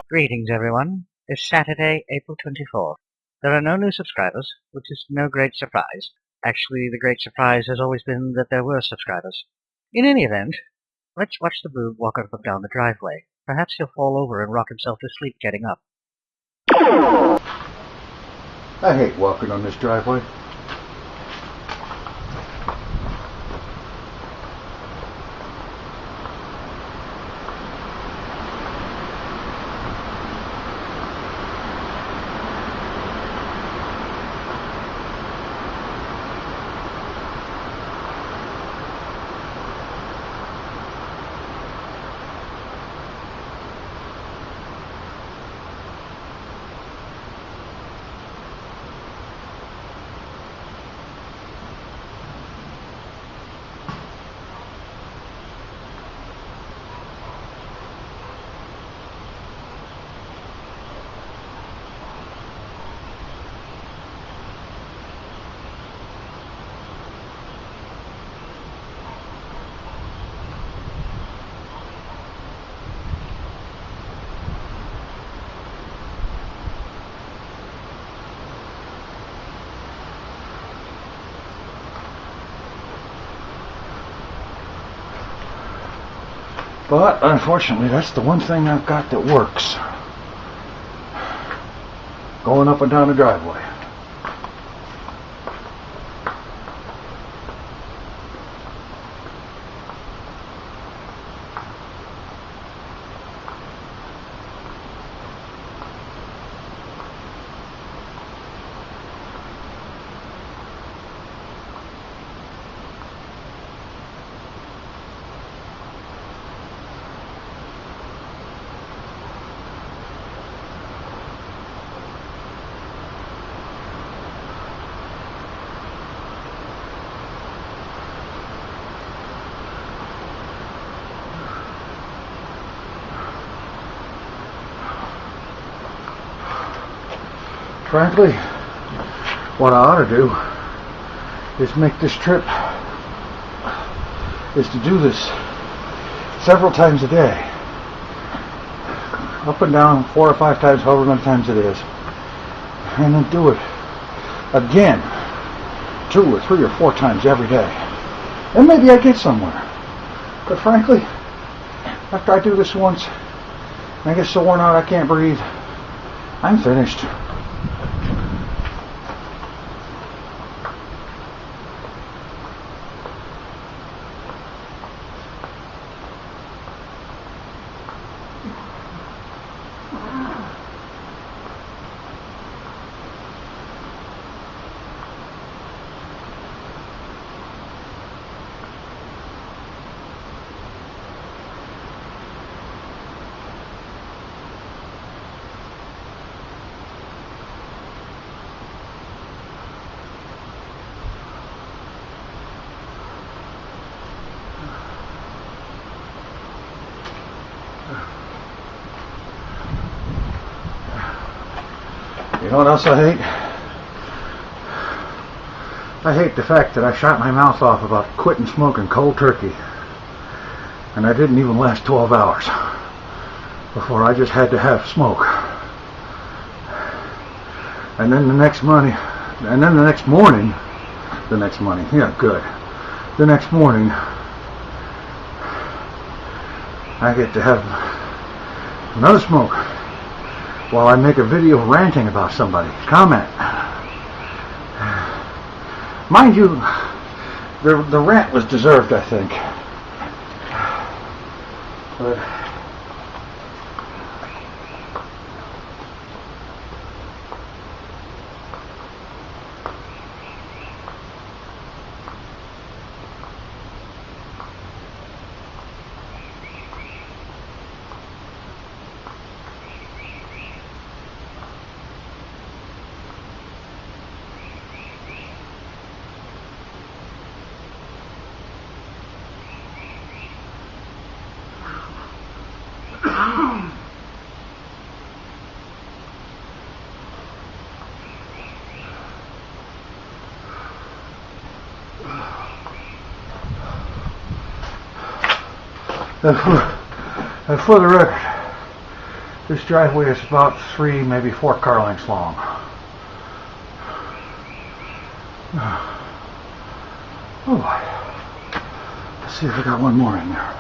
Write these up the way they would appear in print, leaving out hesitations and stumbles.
Greetings, everyone. It's Saturday, April 24th. There are no new subscribers, which is no great surprise. Actually, the great surprise has always been that there were subscribers. In any event, let's watch the boob walk up and down the driveway. Perhaps he'll fall over and rock himself to sleep getting up. I hate walking on this driveway. But unfortunately, that's the one thing I've got that works. Going up and down the driveway. Frankly, what I ought to do is make this trip, is to do this several times a day. Up and down 4 or 5 times, however many times it is. And then do it again 2 or 3 or 4 times every day. And maybe I get somewhere. But frankly, after I do this once, and I get so worn out I can't breathe, I'm finished. You know what else I hate? I hate the fact that I shot my mouth off about quitting smoking cold turkey, and I didn't even last 12 hours before I just had to have smoke. And then the next morning, I get to have another smoke while I make a video ranting about somebody. Comment. Mind you, the rant was deserved, I think. But and for the record, This driveway is about 3, maybe 4 car lengths long. Oh boy. Let's see if I got one more in there.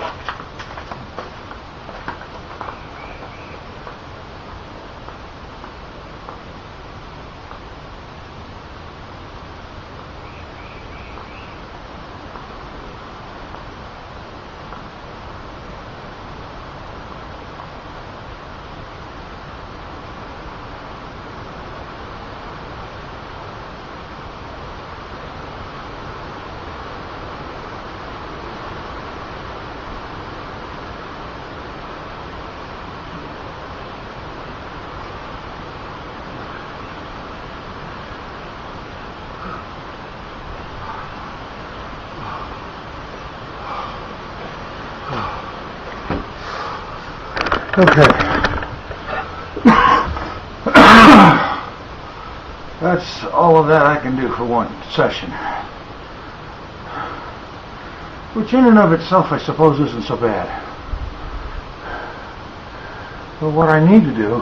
Okay. That's all of that I can do for one session. Which in and of itself I suppose isn't so bad. But what I need to do,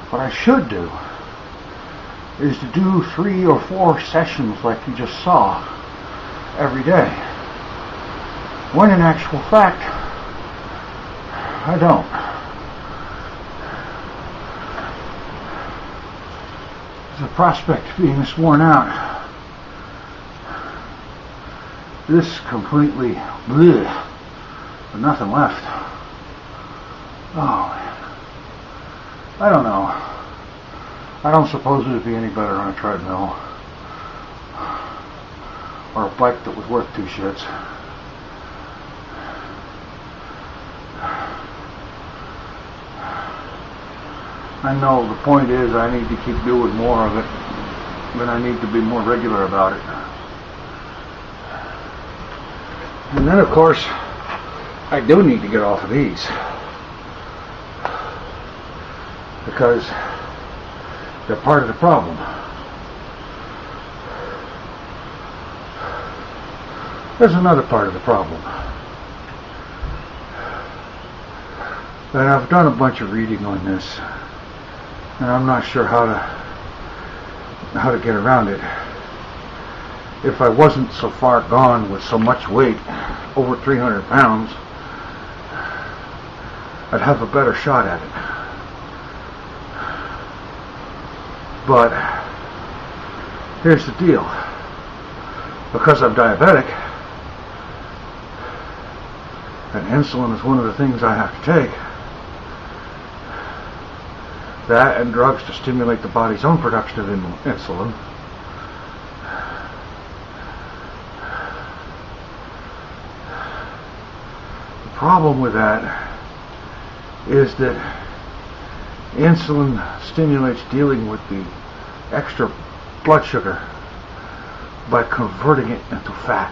what I should do, is to do 3 or 4 sessions like you just saw every day. When in actual fact, I don't. The prospect of being this worn out, this completely bleh, with nothing left. Oh, I don't know. I don't suppose it would be any better on a treadmill or a bike that was worth 2 shits. I know the point is I need to keep doing more of it, but I need to be more regular about it. And then of course, I do need to get off of these, because they're part of the problem. There's another part of the problem. And I've done a bunch of reading on this, and I'm not sure how to get around it. If I wasn't so far gone with so much weight, over 300 pounds, I'd have a better shot at it. But here's the deal. Because I'm diabetic, and insulin is one of the things I have to take, that and drugs to stimulate the body's own production of insulin, the problem with that is that insulin stimulates dealing with the extra blood sugar by converting it into fat,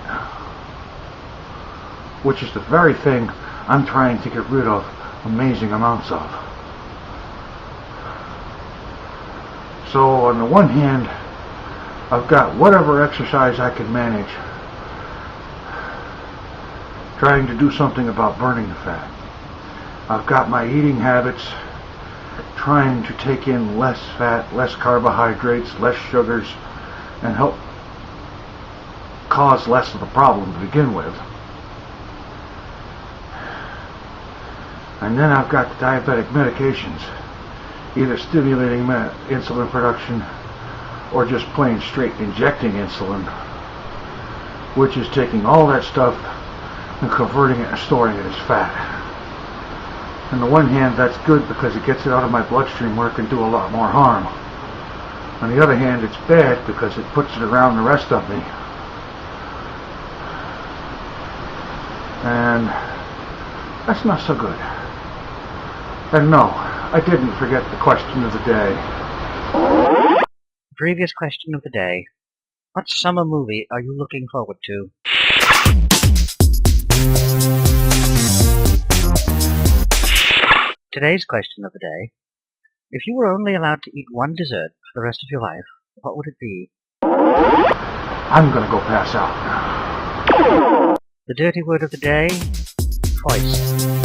which is the very thing I'm trying to get rid of amazing amounts of. So on the one hand, I've got whatever exercise I can manage, trying to do something about burning the fat. I've got my eating habits, trying to take in less fat, less carbohydrates, less sugars, and help cause less of the problem to begin with. And then I've got the diabetic medications, either stimulating insulin production or just plain straight injecting insulin, which is taking all that stuff and converting it and storing it as fat. On the one hand, that's good because it gets it out of my bloodstream where it can do a lot more harm. On the other hand, it's bad because it puts it around the rest of me. And that's not so good. And no, I didn't forget the question of the day. Previous question of the day. What summer movie are you looking forward to? Today's question of the day. If you were only allowed to eat one dessert for the rest of your life, what would it be? I'm gonna go pass out. The dirty word of the day, foist.